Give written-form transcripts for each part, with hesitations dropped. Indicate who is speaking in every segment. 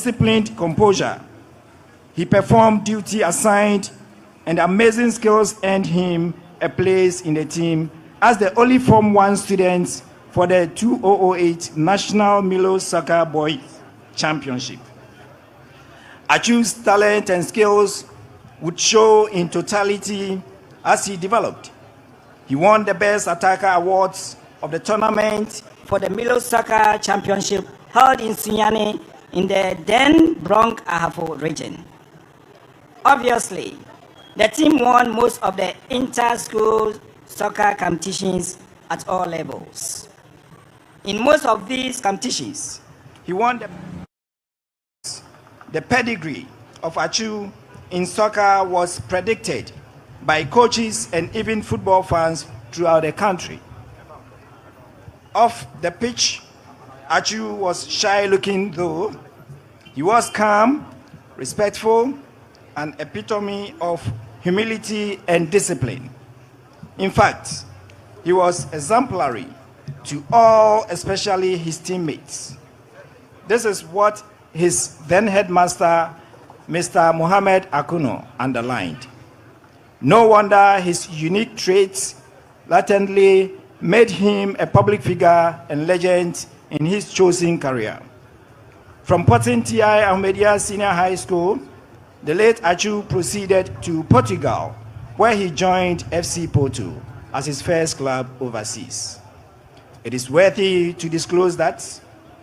Speaker 1: disciplined composure. He performed duty assigned, and amazing skills earned him a place in the team as the only Form 1 student for the 2008 National Milo Soccer Boys Championship. Atsu's talent and skills would show in totality as he developed. He won the Best Attacker Awards of the tournament
Speaker 2: for the Milo Soccer Championship held in Sunyani in the then Bronx Ahafo region. Obviously, the team won most of the inter-school soccer competitions at all levels. In most of these competitions,
Speaker 1: he won the pedigree of Atsu in soccer was predicted by coaches and even football fans throughout the country. Off the pitch, Atsu was shy-looking, though he was calm, respectful, an epitome of humility and discipline. In fact, he was exemplary to all, especially his teammates. This is what his then headmaster, Mr. Mohammed Akuno, underlined. No wonder his unique traits latently made him a public figure and legend in his chosen career. From Porting T.I. Africmedia Senior High School, the late Atsu proceeded to Portugal, where he joined FC Porto as his first club overseas. It is worthy to disclose that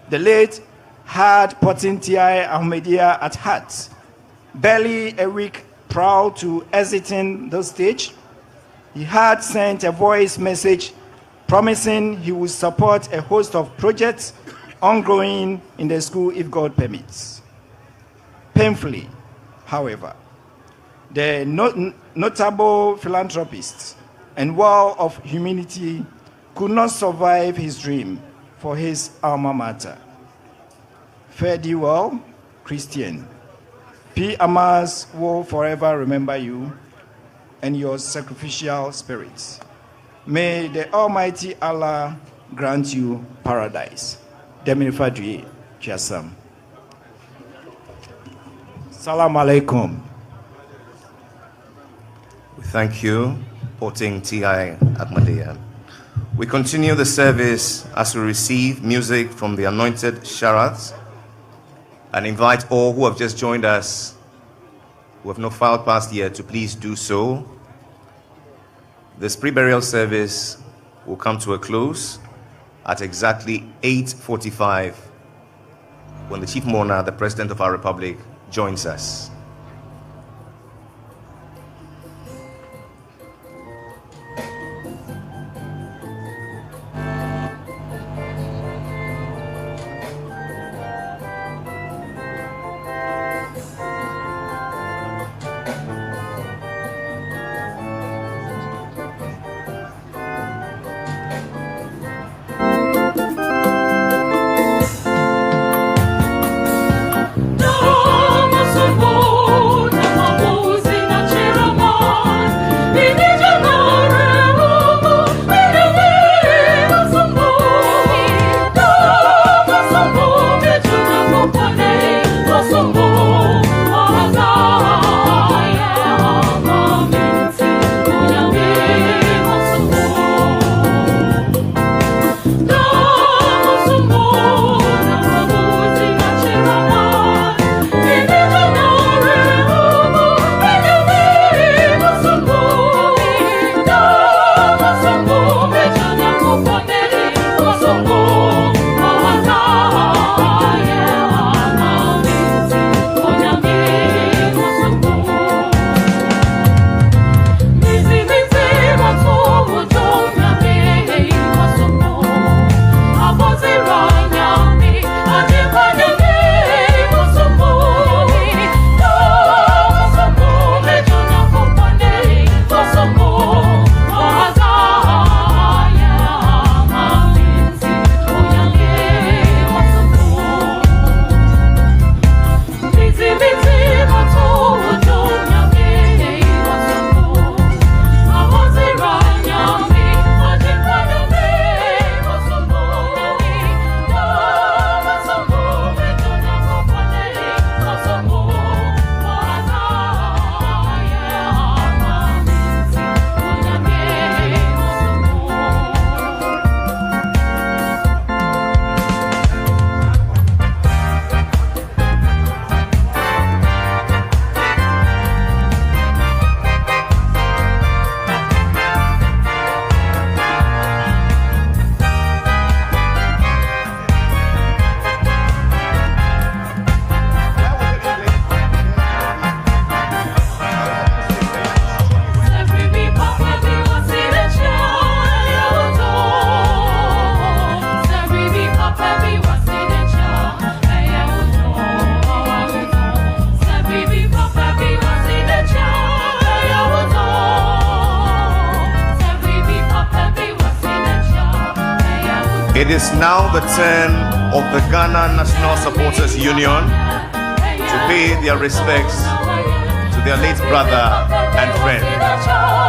Speaker 1: the late had Porting T.I. Africmedia at heart. Barely a week prior to exiting the stage, he had sent a voice message promising he would support a host of projects ongoing in the school if God permits. Painfully, however, the notable philanthropist and well of humanity could not survive his dream for his alma mater. Fare thee well, Christian. P. Amas will forever remember you and your sacrificial spirits. May the Almighty Allah grant you paradise. Deminifadri Chiasam. Salam alaikum.
Speaker 3: Thank you, Porting T.I. Africmedia. We continue the service as we receive music from the anointed Sharats and invite all who have just joined us, who have not filed past yet, to please do so. This pre-burial service will come to a close at exactly 8:45 when the Chief Mourner, the President of our Republic, joins us.
Speaker 4: Namaste.
Speaker 3: It is now the turn of the Ghana National Supporters Union to pay their respects to their late brother and friend.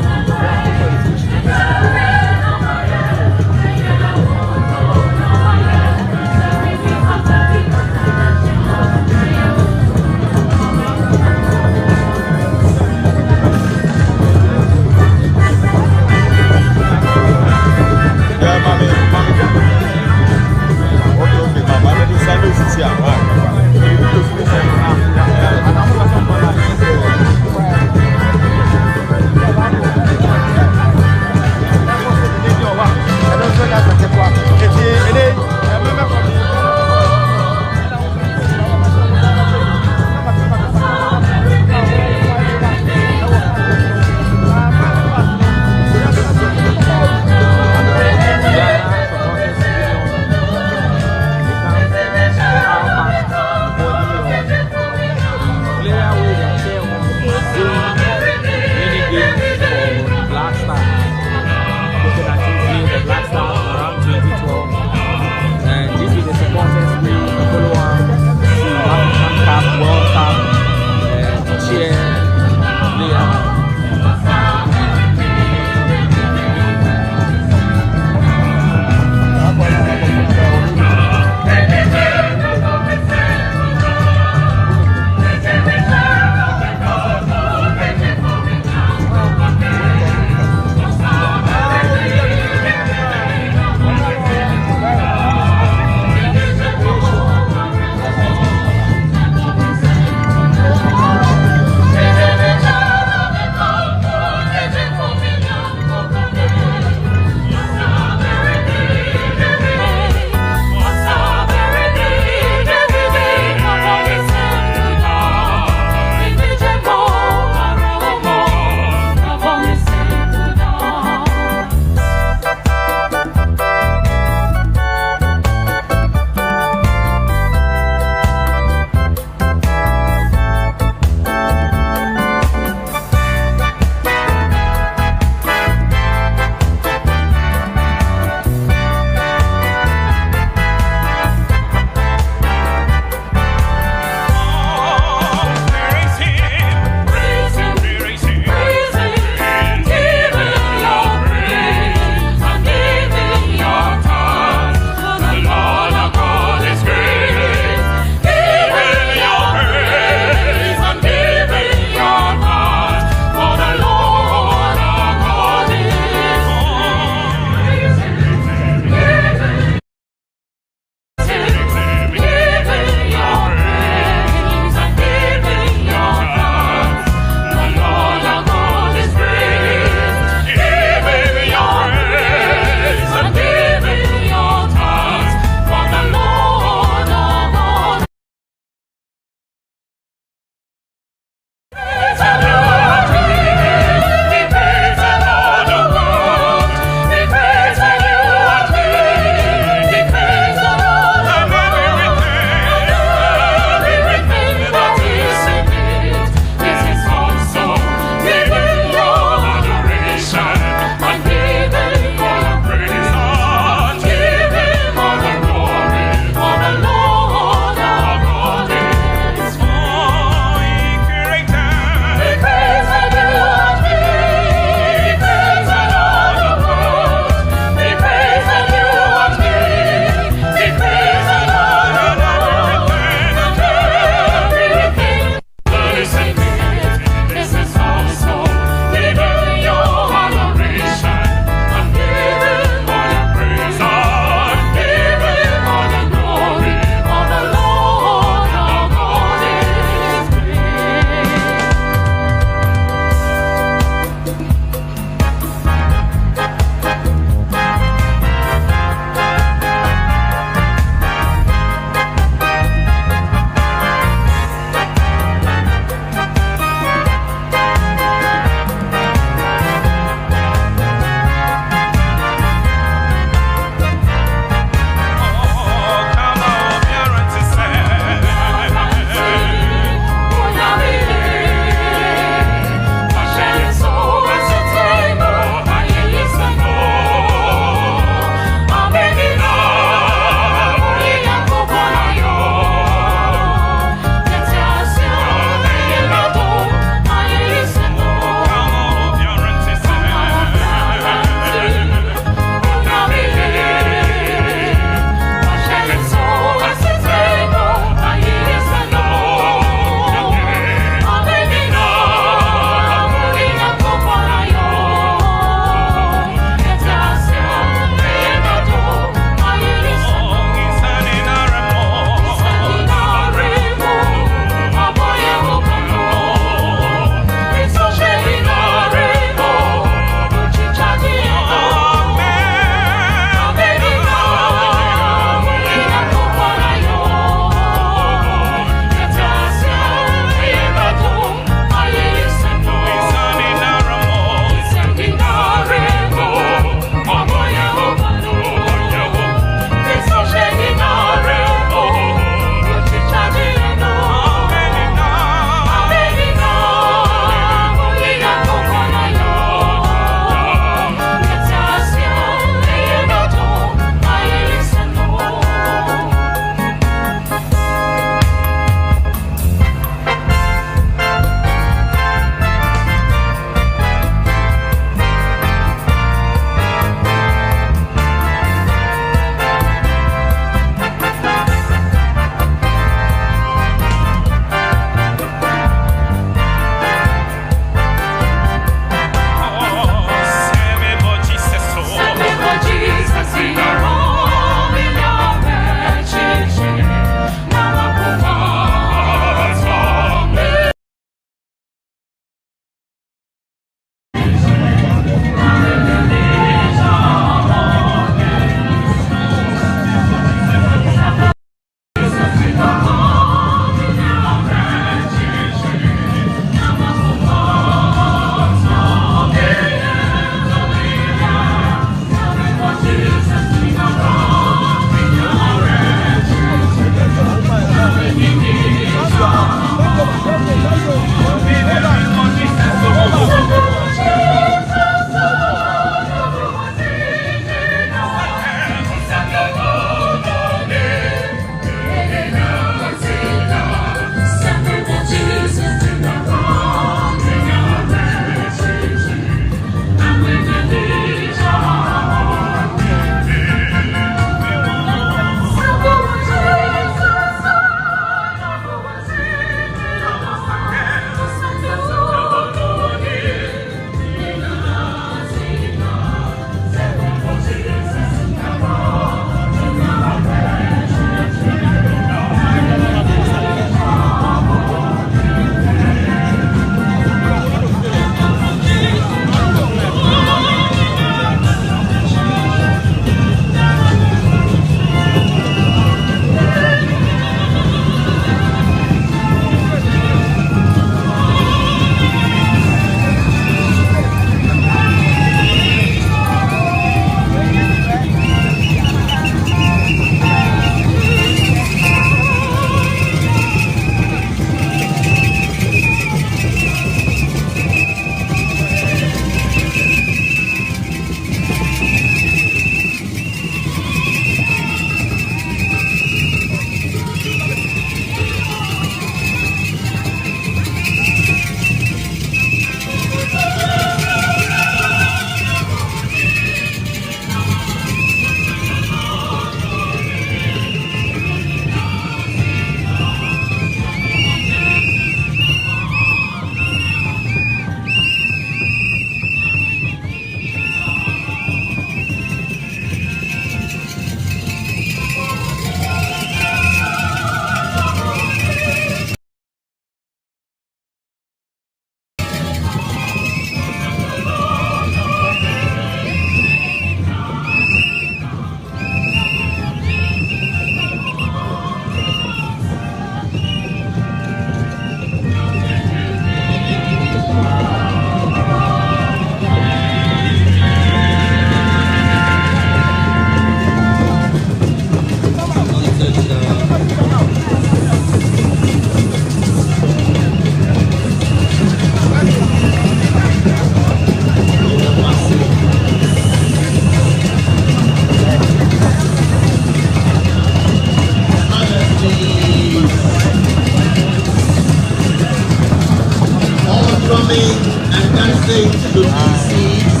Speaker 4: dancing should be ceased.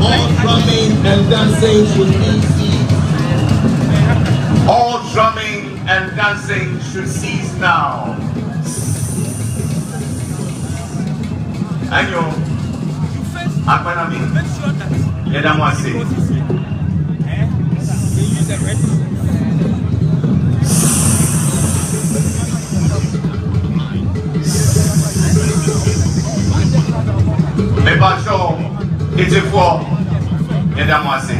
Speaker 4: All drumming and dancing should be ceased.
Speaker 3: All drumming and dancing should cease now. Anyo, Akpanami, Yedamwase. Mebacho, Ejefo, Yedamwase.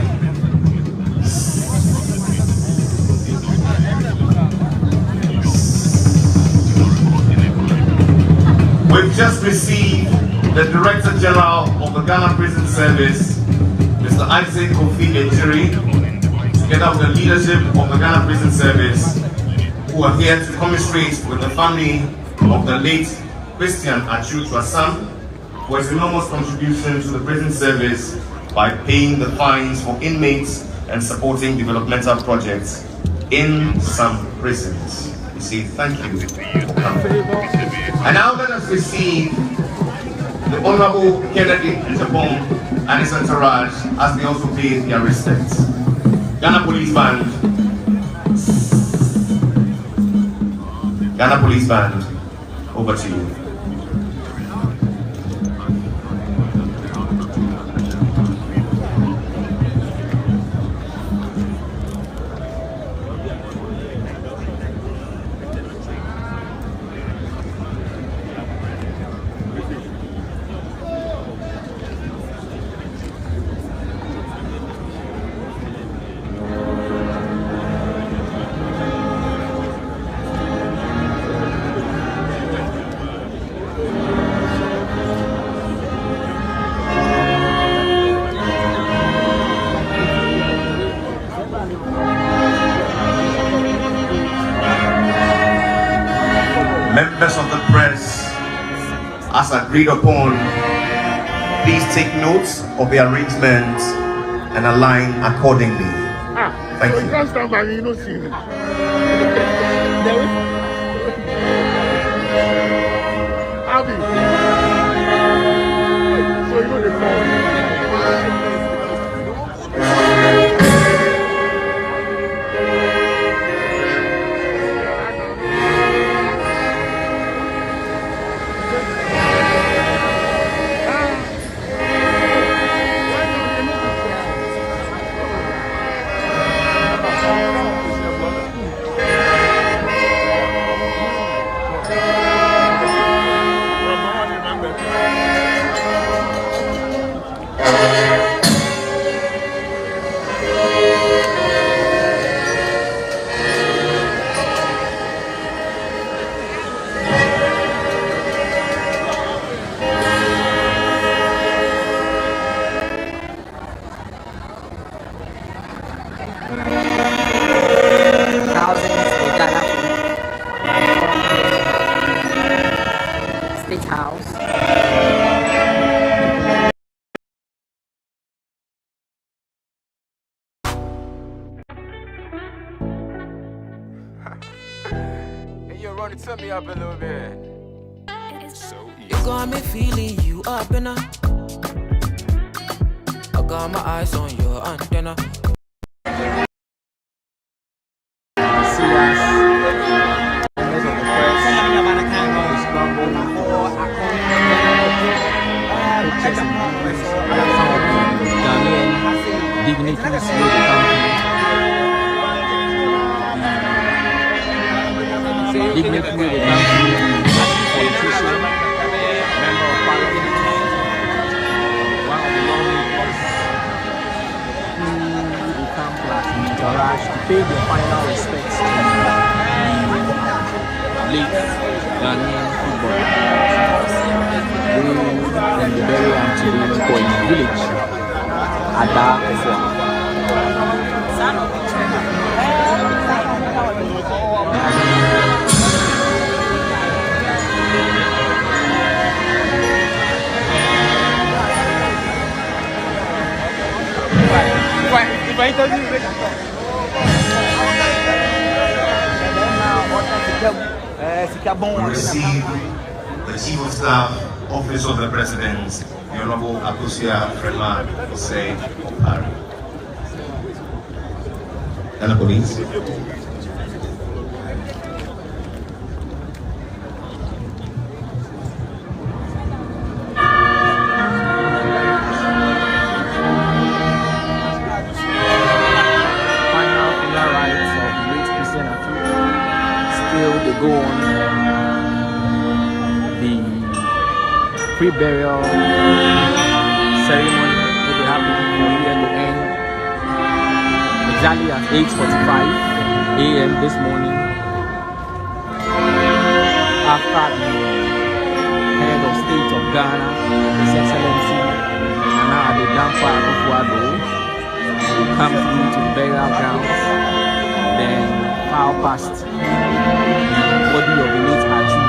Speaker 3: We've just received the Director General of the Ghana Prison Service, Mr. Isaac Kofi Ejiri, together with the leadership of the Ghana Prison Service, who are here to commiserate with the family of the late Christian Atsu, for his enormous contribution to the prison service by paying the fines for inmates and supporting developmental projects in some prisons. We say thank you for coming. And now let us receive the Honorable Kennedy Ntapong and his entourage as they also pay their respects. Ghana Police Band. Ghana Police Band, over to you. Members of the press, as agreed upon, please take notes of the arrangement and align accordingly. Thank you.
Speaker 5: Turn me up a little bit.
Speaker 6: So easy. You got me feeling you up and up. I got my eyes on your antenna.
Speaker 7: Dignity with the country, politician, member of parliament, one of the young boys who become class in Garage to pay their final respects to late Ghanaian footballer who in the burial today for his village, Ada Ofua.
Speaker 3: We receive the Chief of Staff Office of the President, the Honorable Akusia Frema Hussein Hari. Ghana Police.
Speaker 7: Go on the pre-burial ceremony will be happening from here to end exactly at 8:45 a.m. this morning after the head of state of Ghana, His Excellency Nana Addo Dankwa Akufo-Addo, will come through to the burial grounds, then file past body of the late Atsu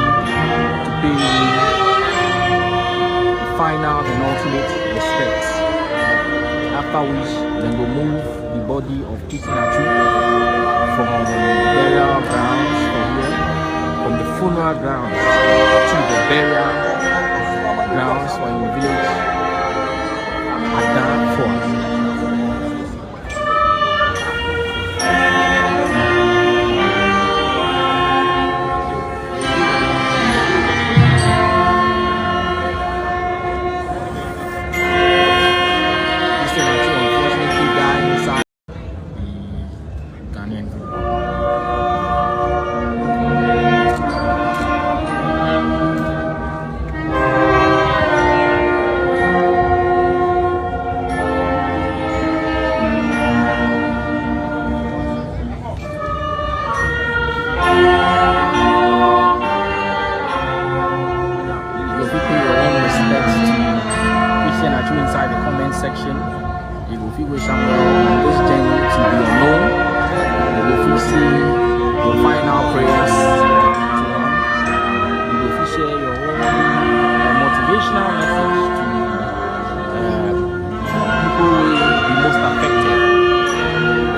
Speaker 7: to pay the final and ultimate respects. After which, then we'll move the body of Christian Atsu from the burial grounds from the funeral grounds to the burial grounds or in the village at that fort. Section, you will feel somewhere on this journey to be unknown. You will feel see your final prayers. You will feel share your own motivational message to people who will be most affected.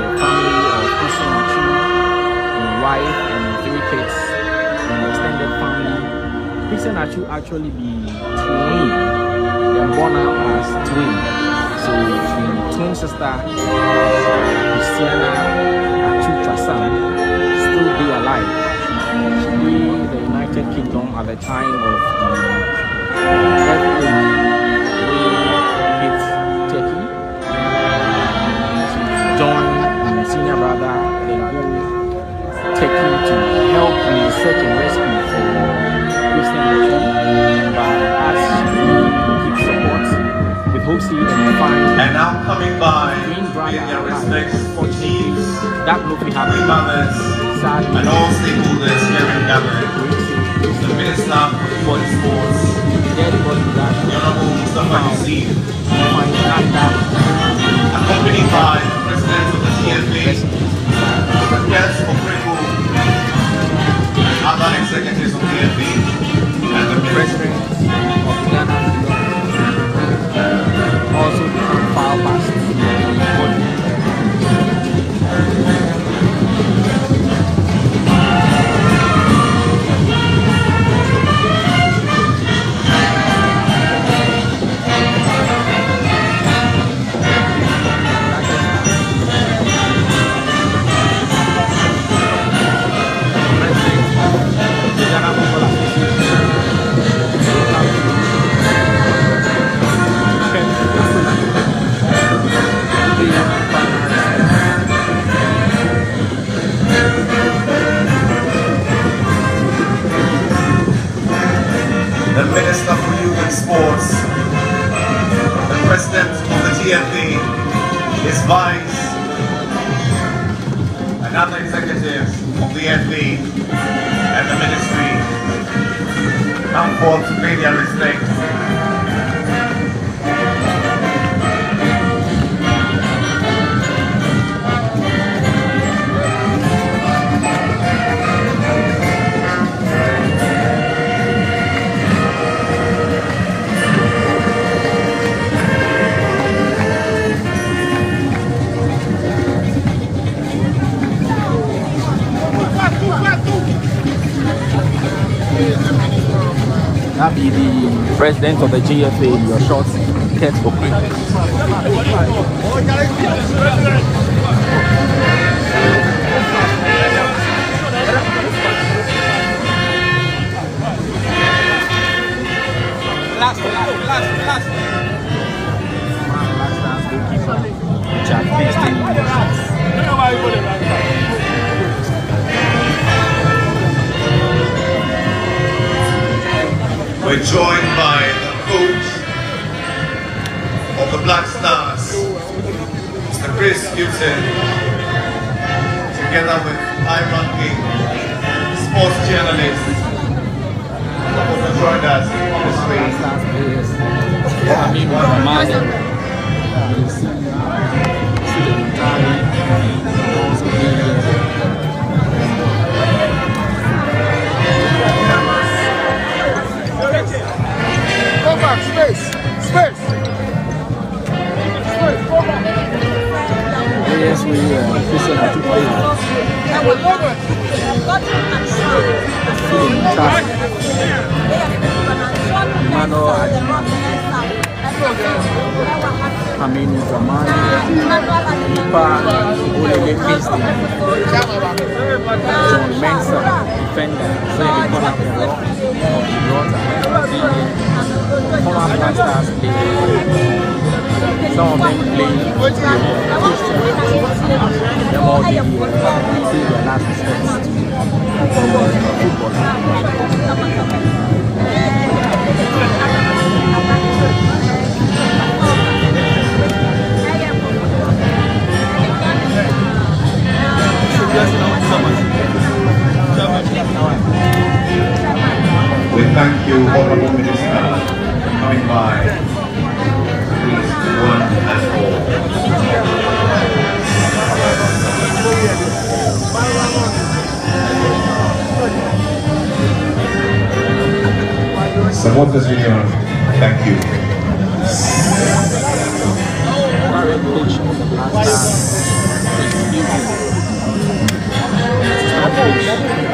Speaker 7: The family of Christian Atsu, and wife and 3 kids, and extended family. Christian Atsu actually be twin. They are born out as twin. So the twin sister, Christiana Atsu Trasam, still be alive. She be in the United Kingdom at the time of the earthquake hit Turkey. She joined the senior brother, then go Turkey to help in the search and rescue for Christian Atsu. But as she keeps support,
Speaker 3: and now coming by, paying their respects for chiefs, mothers, and all stakeholders here in gathered, the Minister for Sports, the Honorable Mustafa Yusuf, accompanied by the President of the TFA, the Guest of Rico, other executives of TFA, and the President of Ghana. Also become file past the body. The Minister for Youth and Sports, the President of the TFA, his Vice, and other executives of the FA and the Ministry come forth to pay their respects.
Speaker 7: That be the President of the GFA, your short Kurt Okwe. Last goalkeeper, Jack Christian Atsu.
Speaker 3: We're joined by the coach of the Black Stars, Mr. Chris Atsu, together with high-ranking sports journalists who joined us on the screen.
Speaker 5: Go back, space.
Speaker 7: Yes, we Christian Atsu Hamini Zamani, Olele Kingston, John Mensah, defender, playing the corner of the rock, former Black Stars players. Some of them play Christian, them all did their last steps to football.
Speaker 3: We thank you, Honorable Minister, for coming by. Please, one and all. Supporters Union, thank you.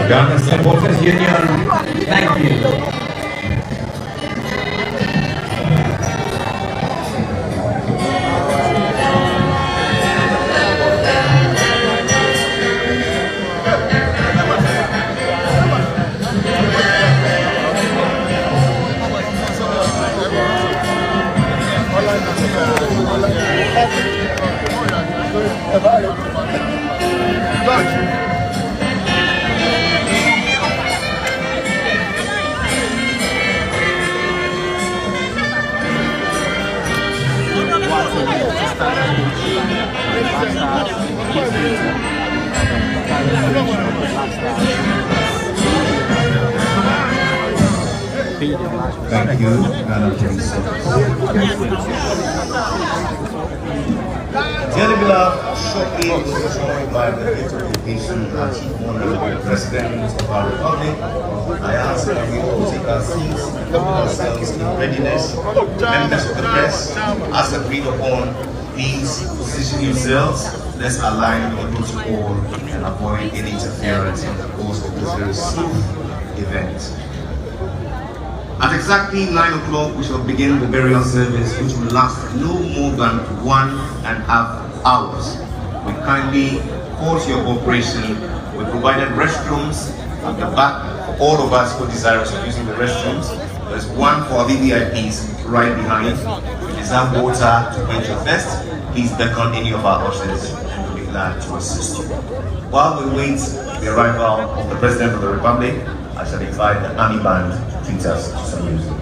Speaker 3: Ghana Supporters Union, thank you. Thank you, Ghana Police. Dearly beloved, shortly we will be joined by the Head of Education and Chief Honorable President of our Republic. I ask that we all take our seats and put ourselves in readiness. Members of the press, as agreed upon, please position yourselves. Let's align the protocol and avoid any interference in the course of this very smooth event. At exactly 9 o'clock, we shall begin the burial service, which will last no more than 1.5 hours. We kindly call to your cooperation. We provided restrooms at the back for all of us who are desirous of using the restrooms. There's one for the VIPs right behind. If you desire water to quench your thirst, please beckon any of our ushers and we'll be glad to assist you. While we wait the arrival of the President of the Republic, I shall invite the Army Band to treat us to some music.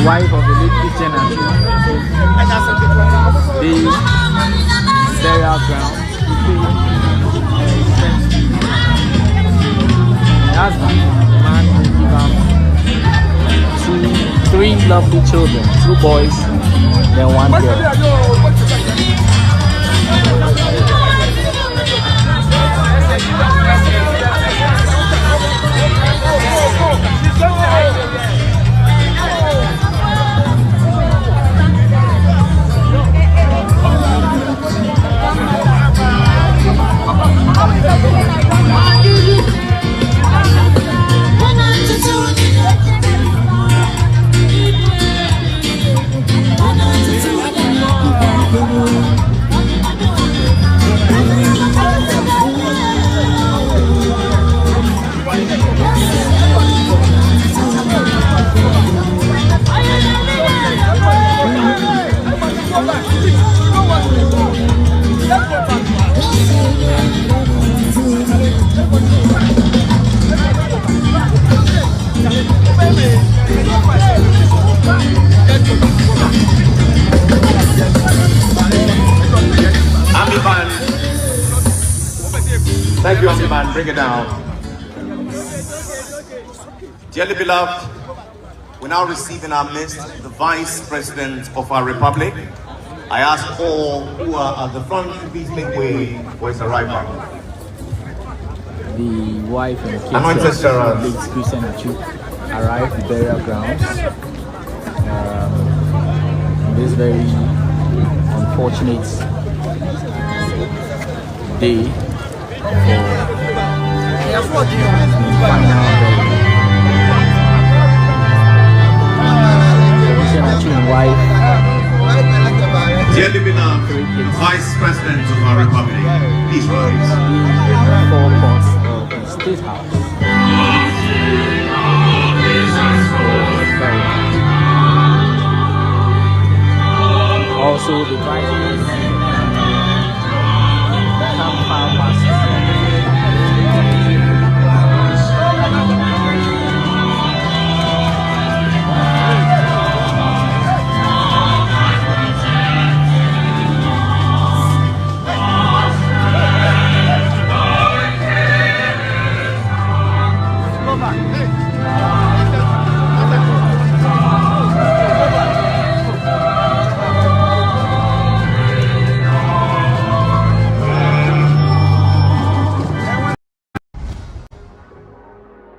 Speaker 7: Wife of the late Christian Atsu. The burial ground. My husband, the man who gave up three lovely children, 2 boys, then 1 girl.
Speaker 3: Thank you, Omni Man. Bring it down. Dearly beloved, we now receive in our midst the Vice President of our Republic. I ask all who are at the front to please make way for his arrival.
Speaker 7: The wife and kids
Speaker 3: Anointed
Speaker 7: of
Speaker 3: Sarah.
Speaker 7: late Christian Atsu arrived at the burial grounds on this very unfortunate day for final burial. Christian Atsu and wife.
Speaker 3: Dearly beloved, Vice President of our Republic, please rise.
Speaker 7: The forecourts of the State House. Also, the Vice campfire passes.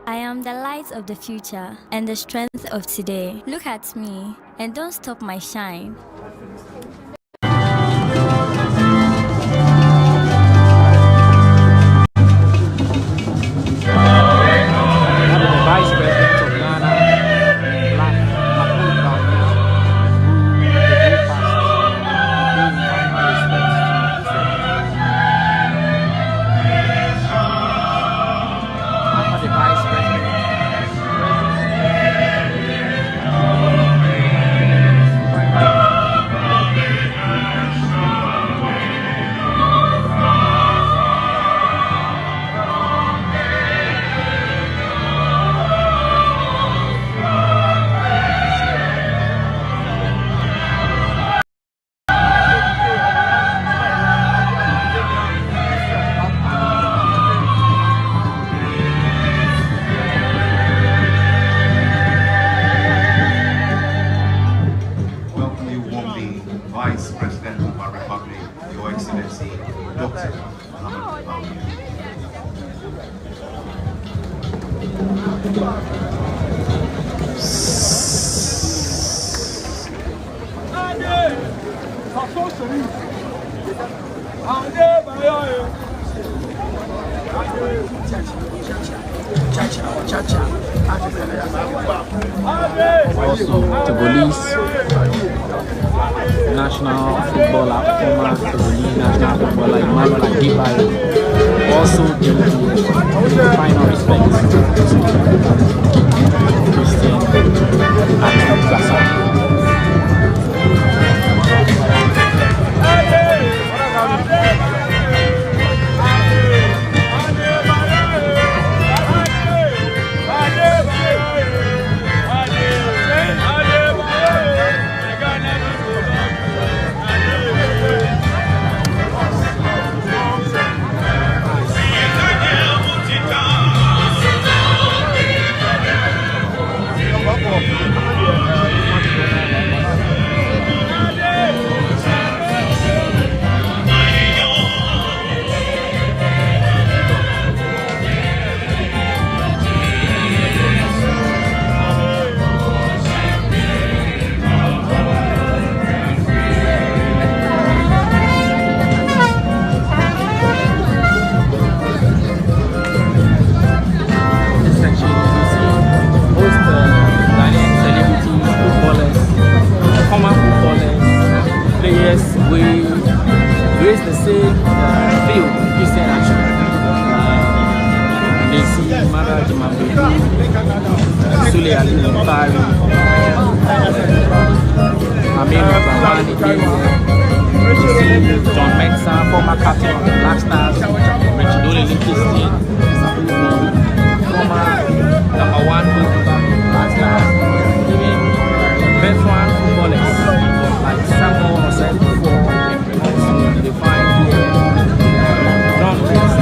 Speaker 8: I am the light of the future and the strength of today. Look at me and don't stop my shine.
Speaker 7: Also, Togolese national footballer, former Togolese national footballer Emmanuel Adebayo, also gave the final respect to Christian Atsu. John Mensah, former captain of the Black Stars, Richard Christian, former #1 goalkeeper of the Black Stars, even veteran footballers like Samuel was said before, also they find here John Mensah.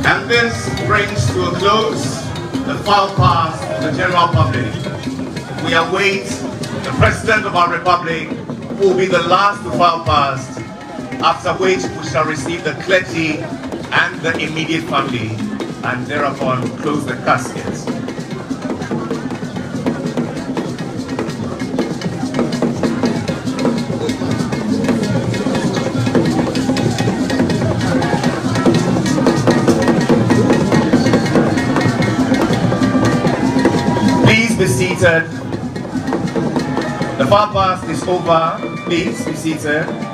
Speaker 3: And this brings to a close the file pass of the general public. We await the President of our Republic, who will be the last to file past, after which we shall receive the clergy and the immediate family, and thereupon close the caskets. seated. The file pass is over. Please be seated.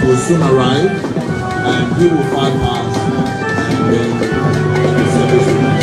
Speaker 4: Will soon arrive and he will file pass and then the service will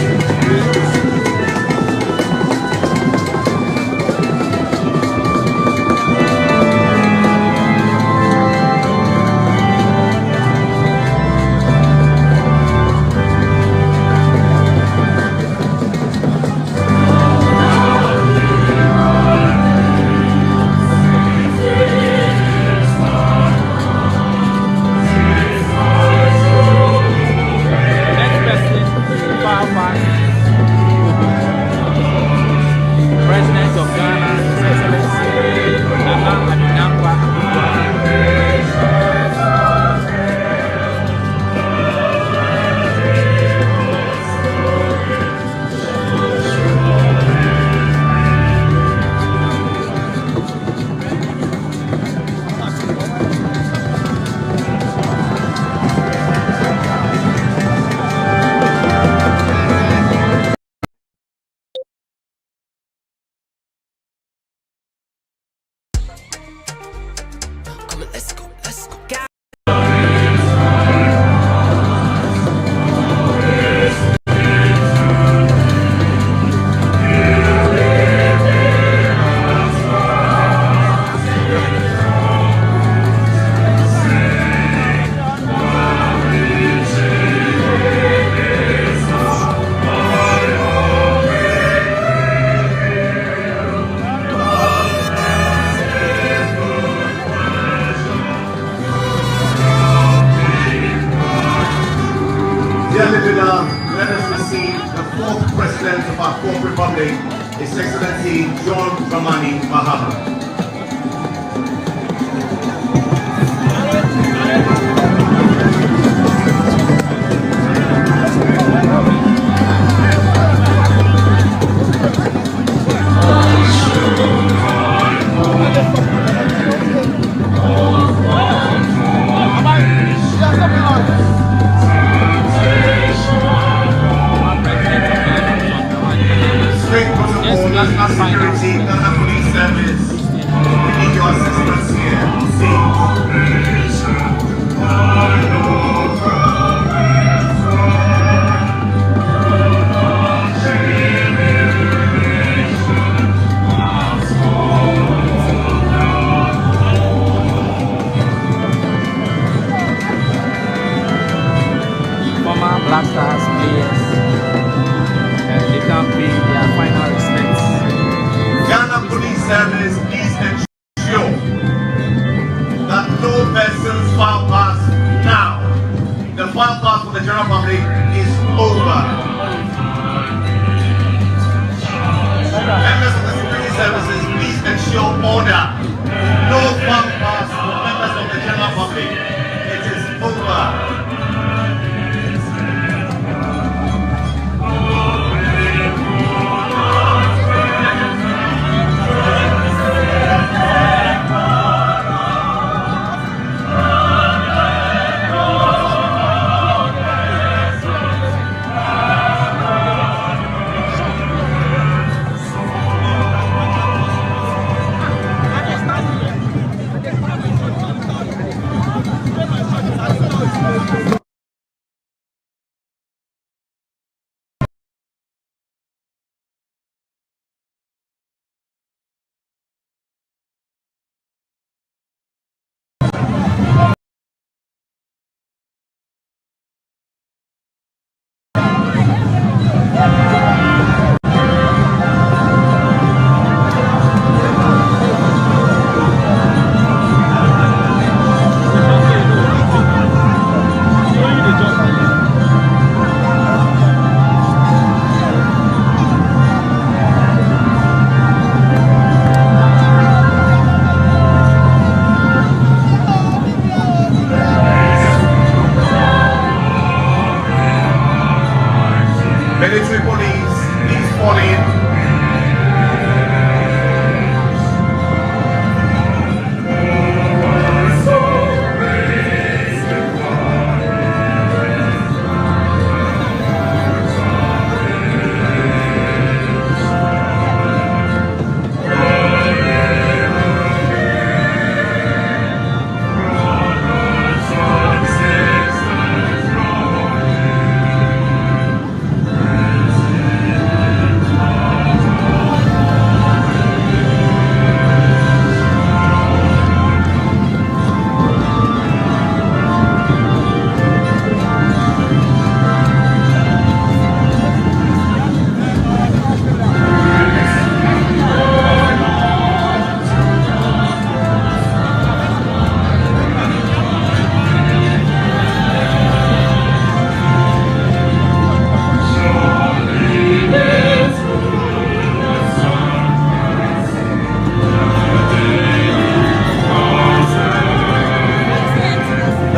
Speaker 3: Military police, please fall in.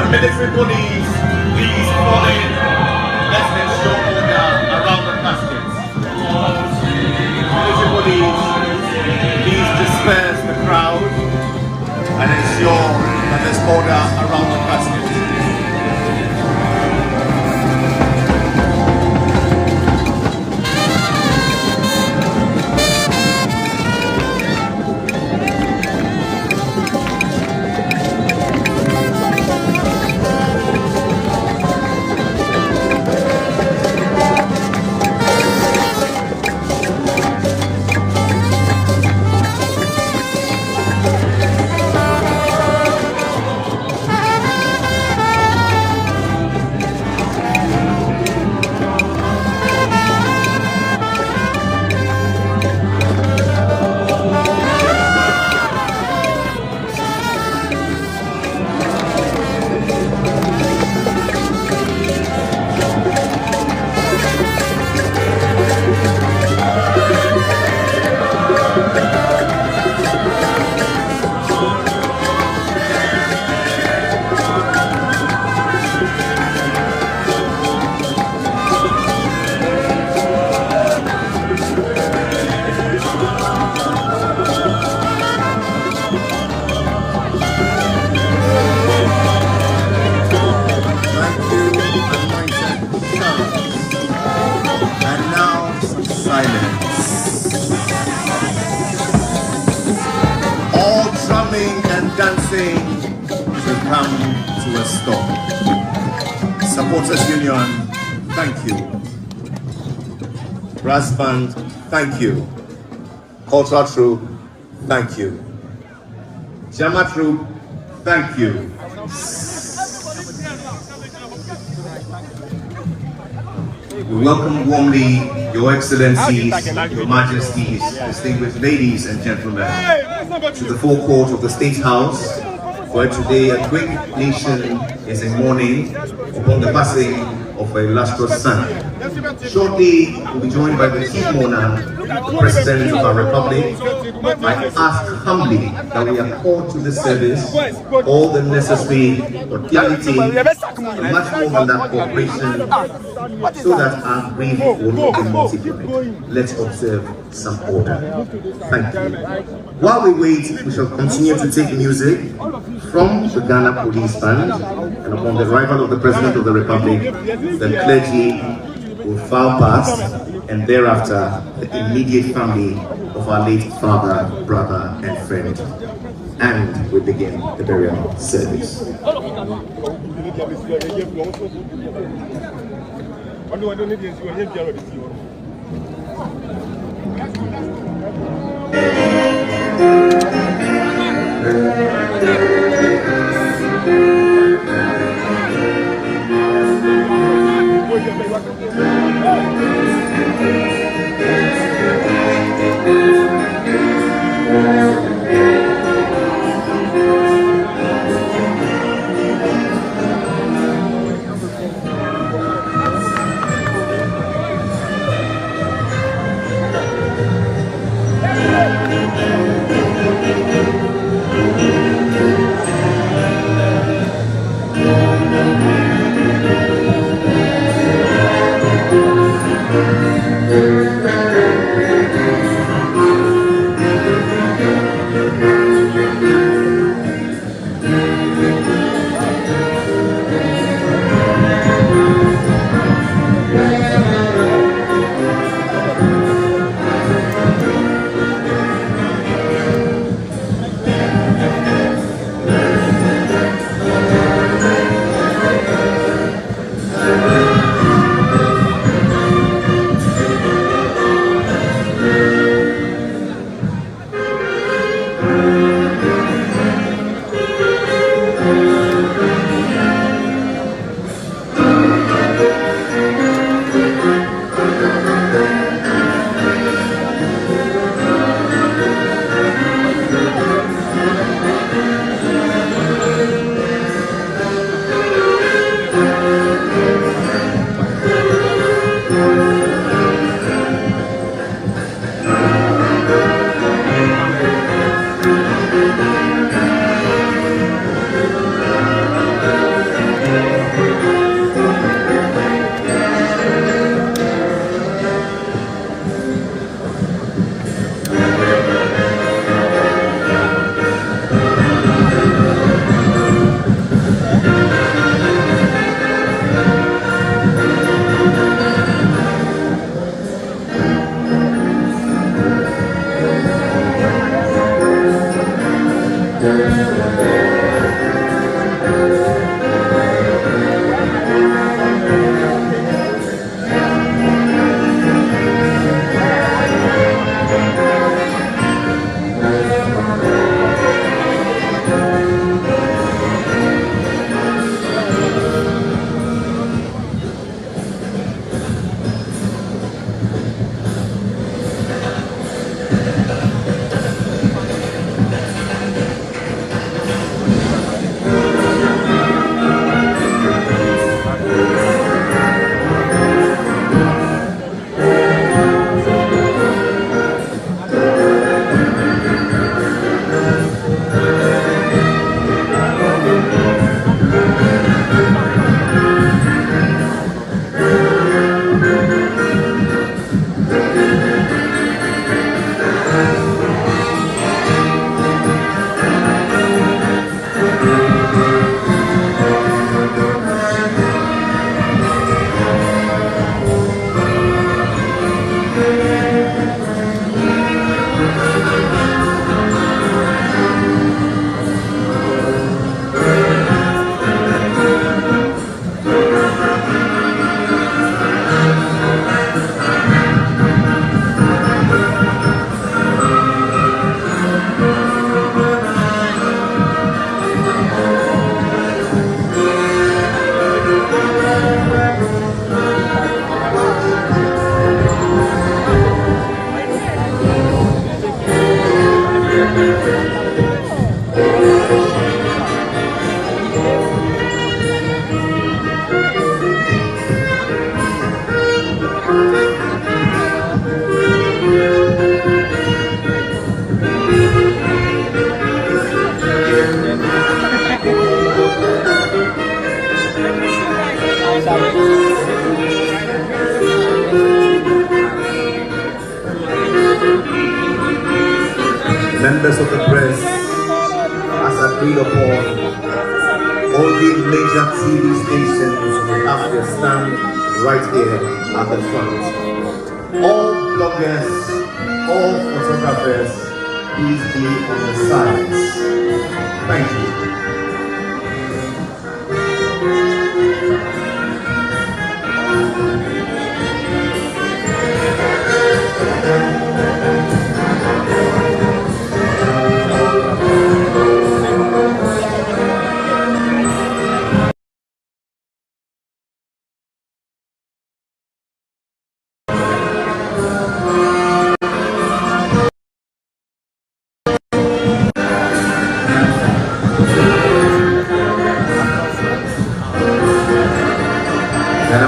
Speaker 3: Military police, please fall in. Let's ensure order around the caskets. Military police, please disperse the crowd and ensure that there's order around the caskets. Dancing to come to a stop. Supporters Union, thank you. Brass Band, thank you. Cultural Troop, thank you. Jama Troop, thank you. We welcome warmly Your Excellencies, Your Majesties, distinguished ladies and gentlemen, to the forecourt of the State House, where today a great nation is in mourning upon the passing of a illustrious son. Shortly, we'll be joined by the Chief Monarch, the President of our Republic. I ask humbly that we accord to this service all the necessary cordiality and much more than that cooperation, so that our grief will not be multiplied. Let's observe some order. Thank you. While we wait, we shall continue to take music from the Ghana Police Band, and upon the arrival of the President of the Republic, the clergy will file past, and thereafter the immediate family of our late father, brother, and friend. And we begin the burial service. Members of the press, as agreed upon, all the major TV stations have to stand right here at the front. All bloggers, all photographers, please be on the sides. Thank you.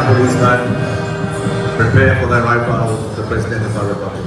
Speaker 3: Policeman, prepare for the arrival of the President of our Republic.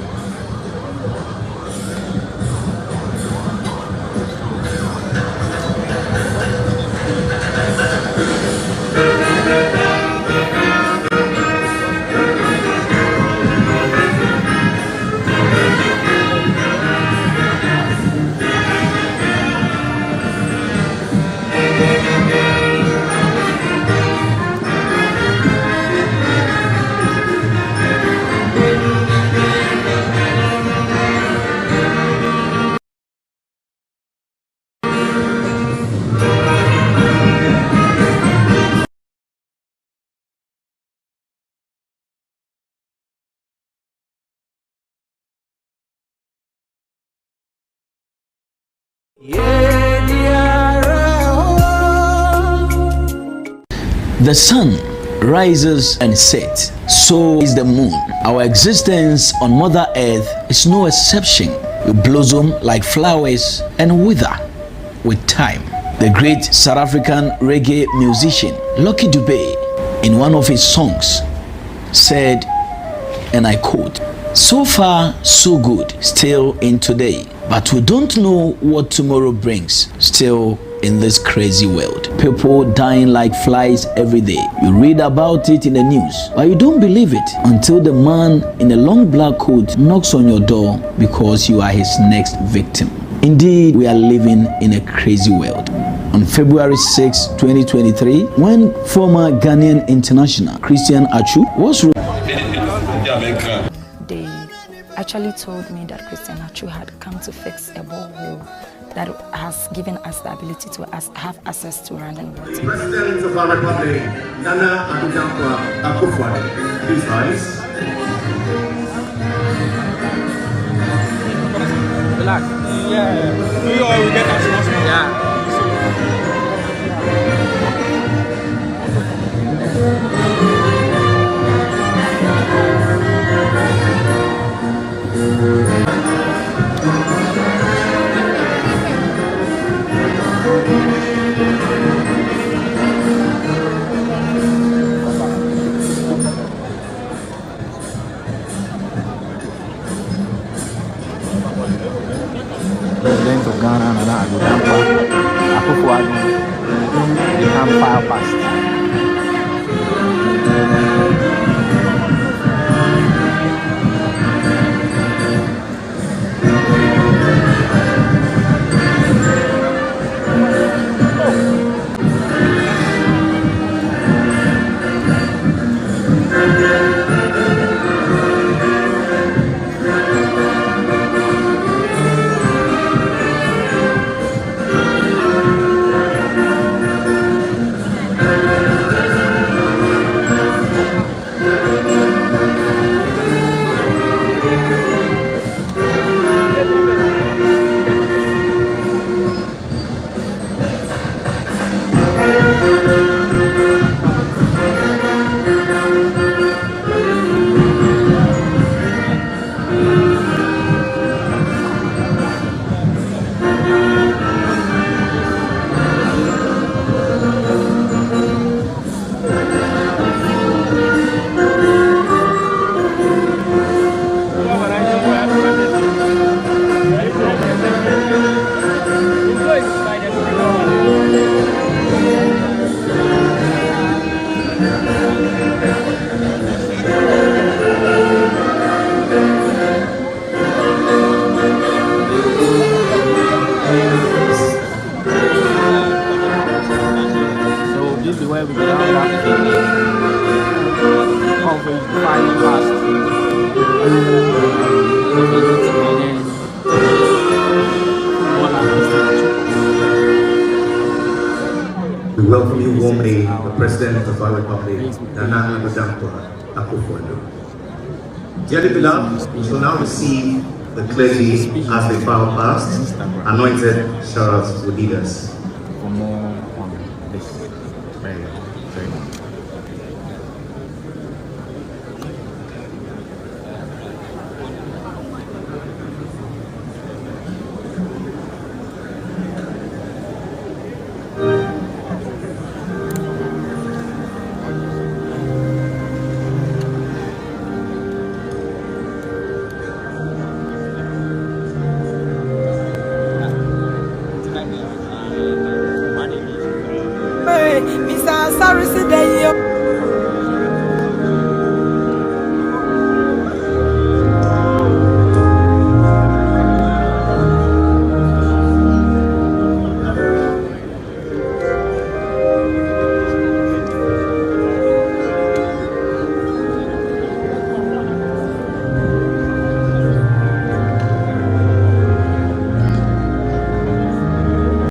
Speaker 9: The sun rises and sets, so is the moon. Our existence on Mother Earth is no exception. We blossom like flowers and wither with time. The great South African reggae musician Lucky Dube, in one of his songs, said, and I quote, "So far, so good, still in today. But we don't know what tomorrow brings, still in this crazy world. People dying like flies every day. You read about it in the news, but you don't believe it until the man in a long black coat knocks on your door because you are his next victim." Indeed, we are living in a crazy world. On February 6, 2023, when former Ghanaian international Christian Atsu was
Speaker 10: they actually told me that Christian Atsu had come to fix a borehole that has given us the ability to have access to running water.
Speaker 4: President of our Republic, Nana Akufo-Addo, please rise.
Speaker 7: Relax. Yeah. We all will get as much. Yeah. President of Ghana, Nana Akufo-Addo, become fire past. Where we go down that coverage, flying past.
Speaker 3: We welcome you warmly, the President of our Republic, Nana Akufo-Addo. Dearly beloved, we shall now receive the clergy as they file past. Anointed showers will lead us.
Speaker 7: For more on this very much.
Speaker 11: Mr. Sorry,